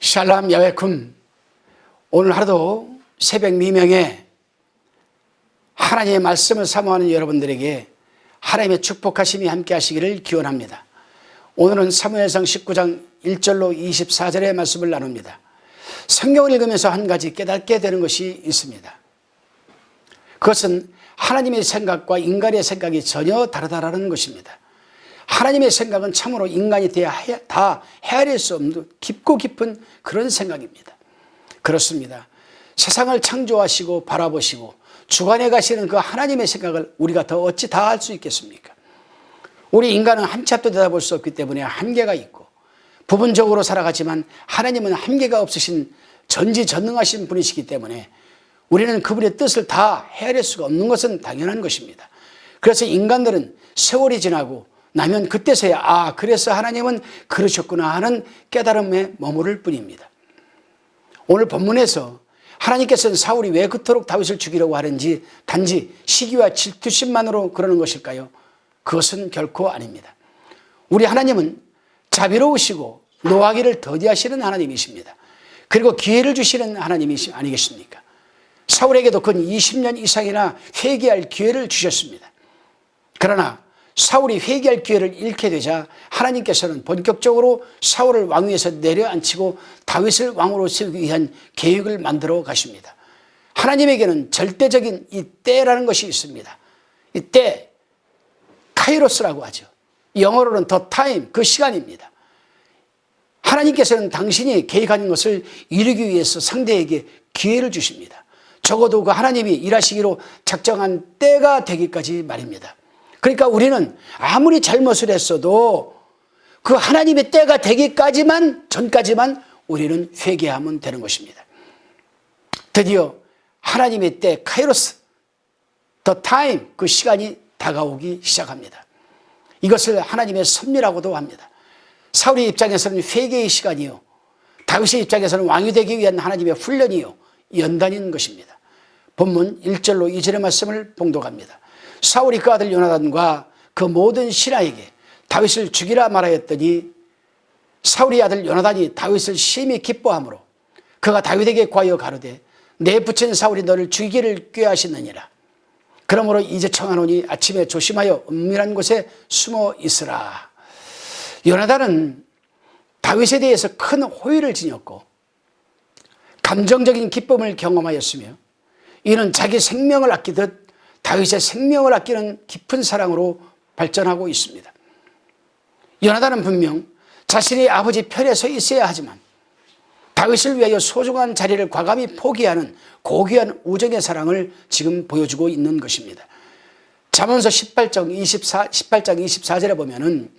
샬롬 야훼쿰. 오늘 하루도 새벽 미명에 하나님의 말씀을 사모하는 여러분들에게 하나님의 축복하심이 함께 하시기를 기원합니다. 오늘은 사무엘상 19장 1절로 24절의 말씀을 나눕니다. 성경을 읽으면서 한 가지 깨닫게 되는 것이 있습니다. 그것은 하나님의 생각과 인간의 생각이 전혀 다르다라는 것입니다. 하나님의 생각은 참으로 인간이 다 헤아릴 수 없는 깊고 깊은 그런 생각입니다. 그렇습니다. 세상을 창조하시고 바라보시고 주관해 가시는 그 하나님의 생각을 우리가 더 어찌 다 알 수 있겠습니까? 우리 인간은 한 치 앞도 내다볼 수 없기 때문에 한계가 있고 부분적으로 살아가지만 하나님은 한계가 없으신 전지전능하신 분이시기 때문에 우리는 그분의 뜻을 다 헤아릴 수가 없는 것은 당연한 것입니다. 그래서 인간들은 세월이 지나고 나면 그때서야 그래서 하나님은 그러셨구나 하는 깨달음에 머무를 뿐입니다. 오늘 본문에서 하나님께서는 사울이 왜 그토록 다윗을 죽이려고 하는지 단지 시기와 질투심만으로 그러는 것일까요? 그것은 결코 아닙니다. 우리 하나님은 자비로우시고 노하기를 더디하시는 하나님이십니다. 그리고 기회를 주시는 하나님이 아니겠습니까? 사울에게도 근 20년 이상이나 회개할 기회를 주셨습니다. 그러나 사울이 회개할 기회를 잃게 되자 하나님께서는 본격적으로 사울을 왕위에서 내려앉히고 다윗을 왕으로 세우기 위한 계획을 만들어 가십니다. 하나님에게는 절대적인 이 때라는 것이 있습니다. 이 때, 카이로스라고 하죠. 영어로는 the time, 그 시간입니다. 하나님께서는 당신이 계획하는 것을 이루기 위해서 상대에게 기회를 주십니다. 적어도 그 하나님이 일하시기로 작정한 때가 되기까지 말입니다. 그러니까 우리는 아무리 잘못을 했어도 그 하나님의 때가 되기까지만 전까지만 우리는 회개하면 되는 것입니다. 드디어 하나님의 때 카이로스, the time, 그 시간이 다가오기 시작합니다. 이것을 하나님의 섭리라고도 합니다. 사울의 입장에서는 회개의 시간이요, 다윗의 입장에서는 왕이 되기 위한 하나님의 훈련이요, 연단인 것입니다. 본문 1절로 2절의 말씀을 봉독합니다. 사울이 그 아들 요나단과 그 모든 신하에게 다윗을 죽이라 말하였더니 사울의 아들 요나단이 다윗을 심히 기뻐하므로 그가 다윗에게 구하여 가로되 내 부친 사울이 너를 죽이기를 꾀하시느니라. 그러므로 이제 청하노니 아침에 조심하여 은밀한 곳에 숨어 있으라. 요나단은 다윗에 대해서 큰 호의를 지녔고 감정적인 기쁨을 경험하였으며 이는 자기 생명을 아끼듯 다윗의 생명을 아끼는 깊은 사랑으로 발전하고 있습니다. 요나단은 분명 자신의 아버지 편에 서 있어야 하지만 다윗을 위하여 소중한 자리를 과감히 포기하는 고귀한 우정의 사랑을 지금 보여주고 있는 것입니다. 잠언서 18장 24절에 보면은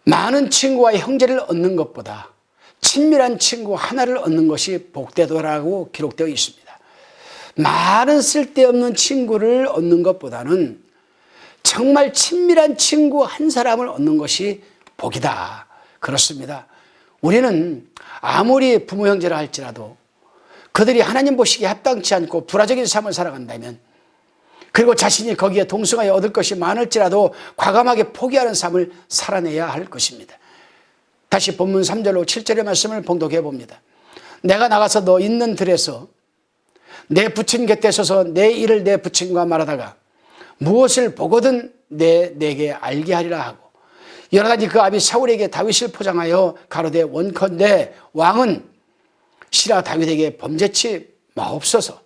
많은 친구와 형제를 얻는 것보다 친밀한 친구 하나를 얻는 것이 복되더라고 기록되어 있습니다. 많은 쓸데없는 친구를 얻는 것보다는 정말 친밀한 친구 한 사람을 얻는 것이 복이다. 그렇습니다. 우리는 아무리 부모 형제라 할지라도 그들이 하나님 보시기에 합당치 않고 불화적인 삶을 살아간다면, 그리고 자신이 거기에 동승하여 얻을 것이 많을지라도 과감하게 포기하는 삶을 살아내야 할 것입니다. 다시 본문 3절로 7절의 말씀을 봉독해 봅니다. 내가 나가서 너 있는 들에서 내 부친 곁에 서서 내 일을 내 부친과 말하다가 무엇을 보거든 내게 알게 하리라 하고, 요나단이 그 아비 사울에게 다윗을 포장하여 가로되 원컨대 왕은 시라 다윗에게 범죄치 마옵소서.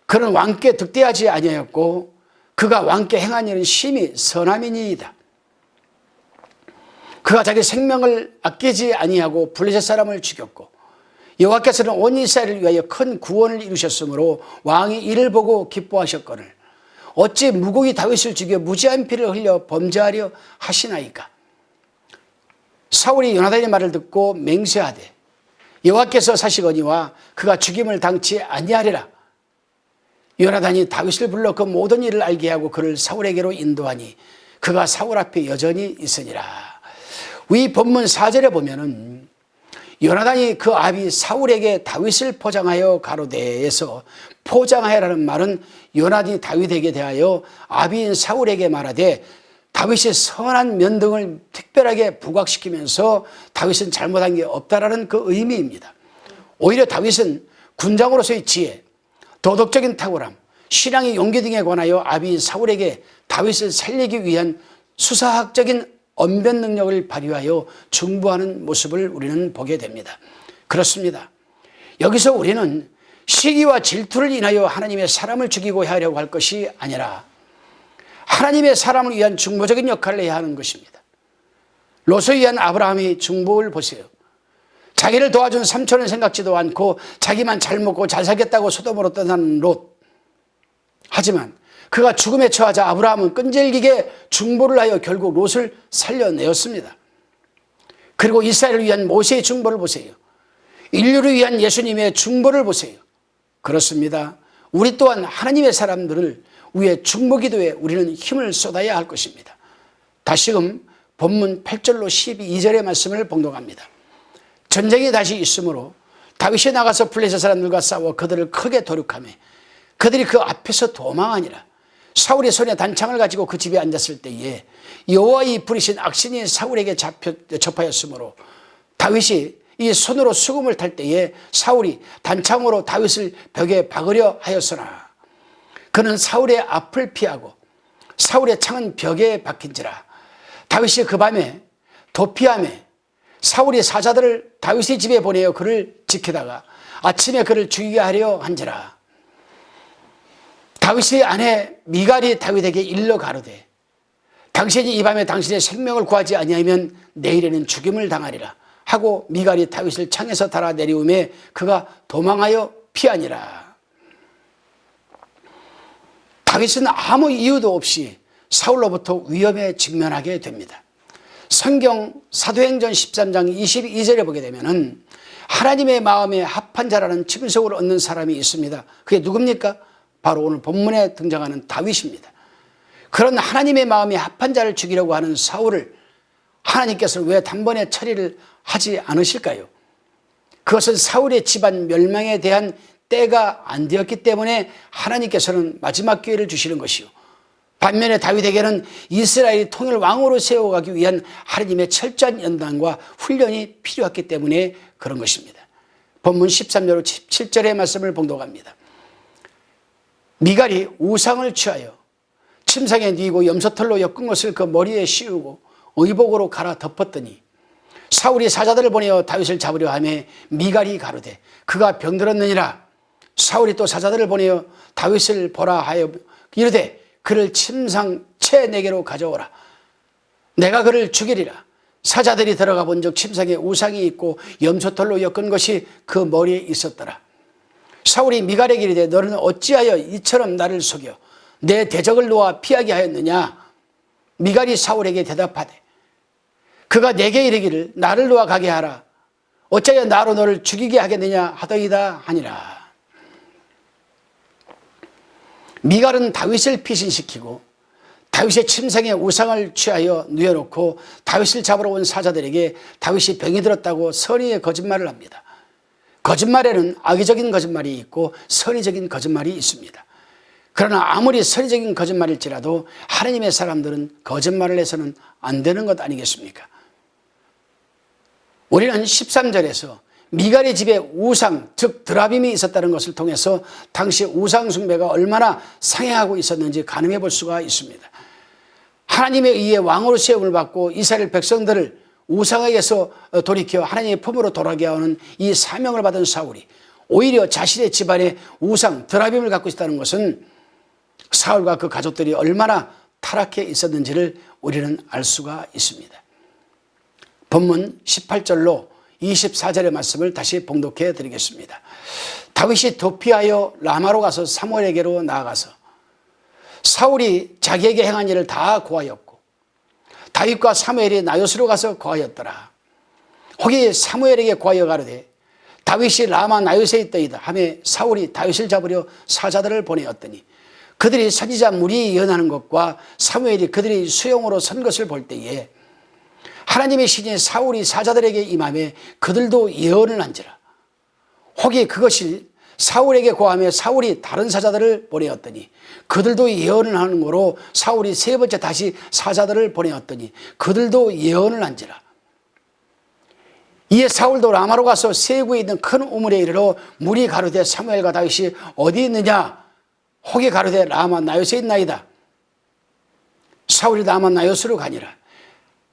그는 왕께 득대하지 아니하였고 그가 왕께 행한 일은 심히 선함이니이다. 그가 자기 생명을 아끼지 아니하고 블레셋 사람을 죽였고 여호와께서는 온 이스라엘을 위하여 큰 구원을 이루셨으므로 왕이 이를 보고 기뻐하셨거늘 어찌 무고히 다윗을 죽여 무지한 피를 흘려 범죄하려 하시나이까. 사울이 요나단의 말을 듣고 맹세하되 여호와께서 사시거니와 그가 죽임을 당치 아니하리라. 요나단이 다윗을 불러 그 모든 일을 알게 하고 그를 사울에게로 인도하니 그가 사울 앞에 여전히 있으니라. 이 본문 4절에 보면은 요나단이 그 아비 사울에게 다윗을 포장하여 가로되에서 포장하여라는 말은 요나단이 다윗에게 대하여 아비인 사울에게 말하되 다윗이 선한 면등을 특별하게 부각시키면서 다윗은 잘못한 게 없다라는 그 의미입니다. 오히려 다윗은 군장으로서의 지혜, 도덕적인 탁월함, 신앙의 용기 등에 관하여 아비인 사울에게 다윗을 살리기 위한 수사학적인 언변 능력을 발휘하여 중보하는 모습을 우리는 보게 됩니다. 그렇습니다. 여기서 우리는 시기와 질투를 인하여 하나님의 사람을 죽이고 하려고 할 것이 아니라 하나님의 사람을 위한 중보적인 역할을 해야 하는 것입니다. 롯을 위한 아브라함의 중보를 보세요. 자기를 도와준 삼촌은 생각지도 않고 자기만 잘 먹고 잘 살겠다고 소돔으로 떠나는 롯. 하지만 그가 죽음에 처하자 아브라함은 끈질기게 중보를 하여 결국 롯을 살려내었습니다. 그리고 이스라엘을 위한 모세의 중보를 보세요. 인류를 위한 예수님의 중보를 보세요. 그렇습니다. 우리 또한 하나님의 사람들을 위해 중보 기도에 우리는 힘을 쏟아야 할 것입니다. 다시금 본문 8절로 12절의 말씀을 봉독합니다. 전쟁이 다시 있으므로 다윗이 나가서 블레셋 사람들과 싸워 그들을 크게 도륙하며 그들이 그 앞에서 도망하니라. 사울이 손에 단창을 가지고 그 집에 앉았을 때에 여호와의 부리신 악신이 사울에게 접하였으므로 다윗이 이 손으로 수금을 탈 때에 사울이 단창으로 다윗을 벽에 박으려 하였으나 그는 사울의 앞을 피하고 사울의 창은 벽에 박힌지라. 다윗이 그 밤에 도피하며 사울이 사자들을 다윗의 집에 보내어 그를 지키다가 아침에 그를 죽이게 하려 한지라. 다윗의 아내 미갈이 다윗에게 일러 가로되 당신이 이 밤에 당신의 생명을 구하지 아니하면 내일에는 죽임을 당하리라 하고 미갈이 다윗을 창에서 달아 내리우매 그가 도망하여 피하니라. 다윗은 아무 이유도 없이 사울로부터 위험에 직면하게 됩니다. 성경 사도행전 13장 22절에 보게 되면은 하나님의 마음에 합한 자라는 칭송을 얻는 사람이 있습니다. 그게 누굽니까? 바로 오늘 본문에 등장하는 다윗입니다. 그런 하나님의 마음에 합한 자를 죽이려고 하는 사울을 하나님께서 왜 단번에 처리를 하지 않으실까요? 그것은 사울의 집안 멸망에 대한 때가 안 되었기 때문에 하나님께서는 마지막 기회를 주시는 것이요. 반면에 다윗에게는 이스라엘이 통일 왕으로 세워가기 위한 하나님의 철저한 연단과 훈련이 필요했기 때문에 그런 것입니다. 본문 13절 17절의 말씀을 봉독합니다. 미갈이 우상을 취하여 침상에 뉘고 염소털로 엮은 것을 그 머리에 씌우고 의복으로 갈아 덮었더니 사울이 사자들을 보내어 다윗을 잡으려 하며 미갈이 가로되 그가 병들었느니라. 사울이 또 사자들을 보내어 다윗을 보라 하여 이르되 그를 침상 채 내게로 가져오라. 내가 그를 죽이리라. 사자들이 들어가 본즉 침상에 우상이 있고 염소털로 엮은 것이 그 머리에 있었더라. 사울이 미갈에게 이르되 너는 어찌하여 이처럼 나를 속여 내 대적을 놓아 피하게 하였느냐. 미갈이 사울에게 대답하되 그가 내게 이르기를 나를 놓아 가게 하라. 어찌하여 나로 너를 죽이게 하겠느냐 하더이다 하니라. 미갈은 다윗을 피신시키고 다윗의 침상에 우상을 취하여 누워놓고 다윗을 잡으러 온 사자들에게 다윗이 병이 들었다고 선의의 거짓말을 합니다. 거짓말에는 악의적인 거짓말이 있고 선의적인 거짓말이 있습니다. 그러나 아무리 선의적인 거짓말일지라도 하나님의 사람들은 거짓말을 해서는 안 되는 것 아니겠습니까? 우리는 13절에서 미갈의 집에 우상, 즉 드라빔이 있었다는 것을 통해서 당시 우상 숭배가 얼마나 상행하고 있었는지 가늠해 볼 수가 있습니다. 하나님에 의해 왕으로 세움을 받고 이스라엘 백성들을 우상에게서 돌이켜 하나님의 품으로 돌아가게 하는 이 사명을 받은 사울이 오히려 자신의 집안에 우상, 드라빔을 갖고 있었다는 것은 사울과 그 가족들이 얼마나 타락해 있었는지를 우리는 알 수가 있습니다. 본문 18절로 24절의 말씀을 다시 봉독해 드리겠습니다. 다윗이 도피하여 라마로 가서 사무엘에게로 나아가서 사울이 자기에게 행한 일을 다 고하였고 다윗과 사무엘이 나요스로 가서 고하였더라. 혹이 사무엘에게 고하여 가로되 다윗이 라마 나요스에 있더이다 하며 사울이 다윗을 잡으려 사자들을 보내었더니 그들이 선지자 무리에 예언하는 것과 사무엘이 그들이 수용으로 선 것을 볼 때에 하나님의 신이 사울이 사자들에게 임하며 그들도 예언을 한지라. 혹이 그것이 사울에게 고하며 사울이 다른 사자들을 보내었더니 그들도 예언을 하는 거로 사울이 세 번째 다시 사자들을 보내었더니 그들도 예언을 한지라. 이에 사울도 라마로 가서 세구에 있는 큰 우물에 이르러 물이 가로되 사무엘과 다윗이 어디 있느냐? 혹이 가로되 라마 나요스에 있나이다. 사울이 라마 나요스로 가니라.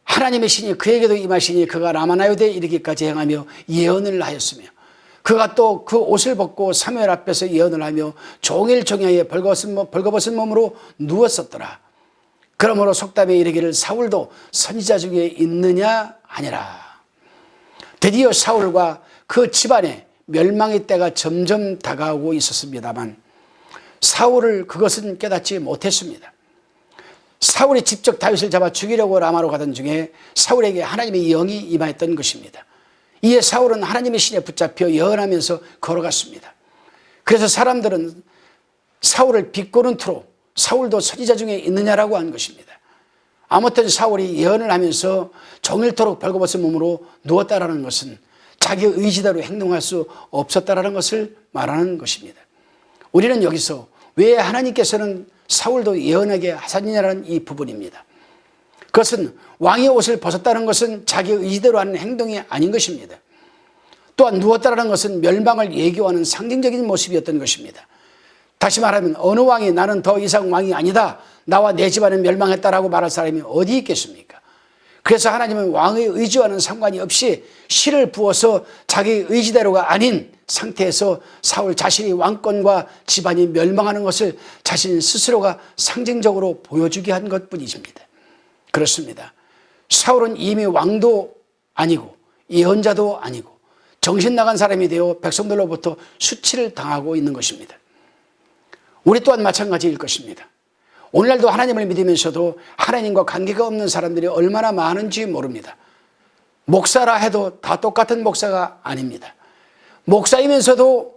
하나님의 신이 그에게도 임하시니 그가 라마 나요스에 이르기까지 행하며 예언을 하였으며 그가 또 그 옷을 벗고 사무엘 앞에서 예언을 하며 종일 종야에 벌거벗은 몸으로 누웠었더라. 그러므로 속담에 이르기를 사울도 선지자 중에 있느냐 하니라. 드디어 사울과 그 집안의 멸망의 때가 점점 다가오고 있었습니다만 사울을 그것은 깨닫지 못했습니다. 사울이 직접 다윗을 잡아 죽이려고 라마로 가던 중에 사울에게 하나님의 영이 임하였던 것입니다. 이에 사울은 하나님의 신에 붙잡혀 예언하면서 걸어갔습니다. 그래서 사람들은 사울을 비꼬는 투로 사울도 선지자 중에 있느냐라고 한 것입니다. 아무튼 사울이 예언을 하면서 종일토록 벌거벗은 몸으로 누웠다라는 것은 자기 의지대로 행동할 수 없었다라는 것을 말하는 것입니다. 우리는 여기서 왜 하나님께서는 사울도 예언하게 하셨느냐는 이 부분입니다. 그것은 왕의 옷을 벗었다는 것은 자기 의지대로 하는 행동이 아닌 것입니다. 또한 누웠다라는 것은 멸망을 예고하는 상징적인 모습이었던 것입니다. 다시 말하면 어느 왕이 나는 더 이상 왕이 아니다, 나와 내 집안은 멸망했다라고 말할 사람이 어디 있겠습니까? 그래서 하나님은 왕의 의지와는 상관이 없이 씨를 부어서 자기 의지대로가 아닌 상태에서 사울 자신이 왕권과 집안이 멸망하는 것을 자신 스스로가 상징적으로 보여주게 한 것뿐이십니다. 그렇습니다. 사울은 이미 왕도 아니고 예언자도 아니고 정신 나간 사람이 되어 백성들로부터 수치를 당하고 있는 것입니다. 우리 또한 마찬가지일 것입니다. 오늘날도 하나님을 믿으면서도 하나님과 관계가 없는 사람들이 얼마나 많은지 모릅니다. 목사라 해도 다 똑같은 목사가 아닙니다. 목사이면서도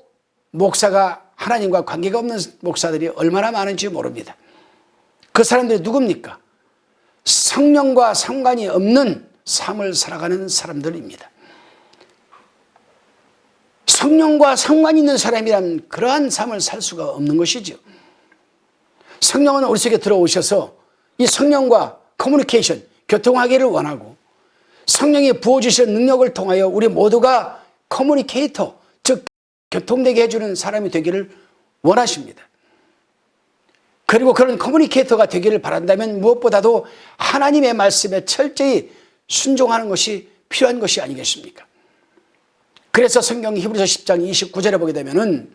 목사가 하나님과 관계가 없는 목사들이 얼마나 많은지 모릅니다. 그 사람들이 누굽니까? 성령과 상관이 없는 삶을 살아가는 사람들입니다. 성령과 상관이 있는 사람이라면 그러한 삶을 살 수가 없는 것이죠. 성령은 우리 속에 들어오셔서 이 성령과 커뮤니케이션, 교통하기를 원하고 성령이 부어주시는 능력을 통하여 우리 모두가 커뮤니케이터, 즉 교통되게 해주는 사람이 되기를 원하십니다. 그리고 그런 커뮤니케이터가 되기를 바란다면 무엇보다도 하나님의 말씀에 철저히 순종하는 것이 필요한 것이 아니겠습니까? 그래서 성경 히브리서 10장 29절에 보게 되면은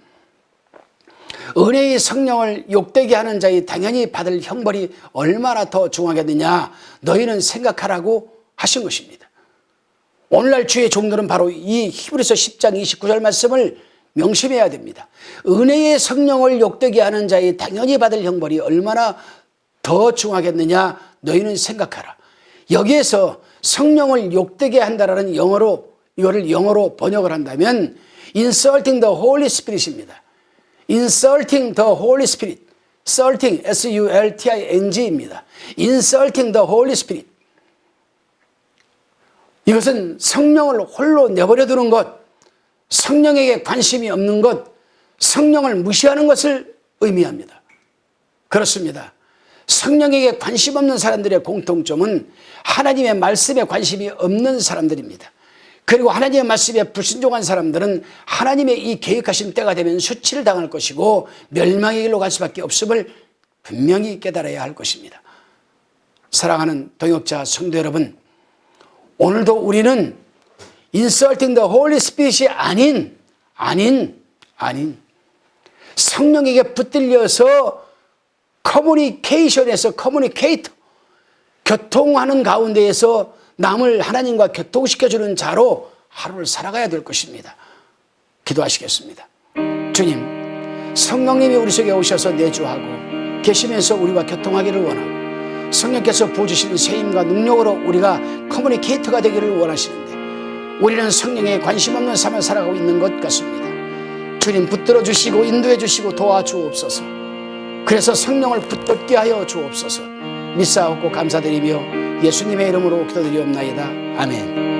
은혜의 성령을 욕되게 하는 자의 당연히 받을 형벌이 얼마나 더 중하겠느냐 너희는 생각하라고 하신 것입니다. 오늘날 주의 종들은 바로 이 히브리서 10장 29절 말씀을 명심해야 됩니다. 은혜의 성령을 욕되게 하는 자의 당연히 받을 형벌이 얼마나 더 중하겠느냐 너희는 생각하라. 여기에서 성령을 욕되게 한다라는 이거를 영어로 번역을 한다면 insulting the Holy Spirit입니다. insulting the Holy Spirit. insulting, S-U-L-T-I-N-G입니다. insulting the Holy Spirit. 이것은 성령을 홀로 내버려 두는 것, 성령에게 관심이 없는 것, 성령을 무시하는 것을 의미합니다. 그렇습니다. 성령에게 관심 없는 사람들의 공통점은 하나님의 말씀에 관심이 없는 사람들입니다. 그리고 하나님의 말씀에 불순종한 사람들은 하나님의 이 계획하신 때가 되면 수치를 당할 것이고 멸망의 길로 갈 수밖에 없음을 분명히 깨달아야 할 것입니다. 사랑하는 동역자 성도 여러분, 오늘도 우리는 insulting the Holy Spirit이 아닌 성령에게 붙들려서 커뮤니케이션에서 커뮤니케이터, 교통하는 가운데에서 남을 하나님과 교통시켜주는 자로 하루를 살아가야 될 것입니다. 기도하시겠습니다. 주님, 성령님이 우리 속에 오셔서 내주하고 계시면서 우리와 교통하기를 원하고 성령께서 부어주시는 세임과 능력으로 우리가 커뮤니케이터가 되기를 원하시는데 우리는 성령에 관심 없는 삶을 살아가고 있는 것 같습니다. 주님, 붙들어 주시고 인도해 주시고 도와주옵소서. 그래서 성령을 붙들게 하여 주옵소서. 믿사옵고 감사드리며 예수님의 이름으로 기도드리옵나이다. 아멘.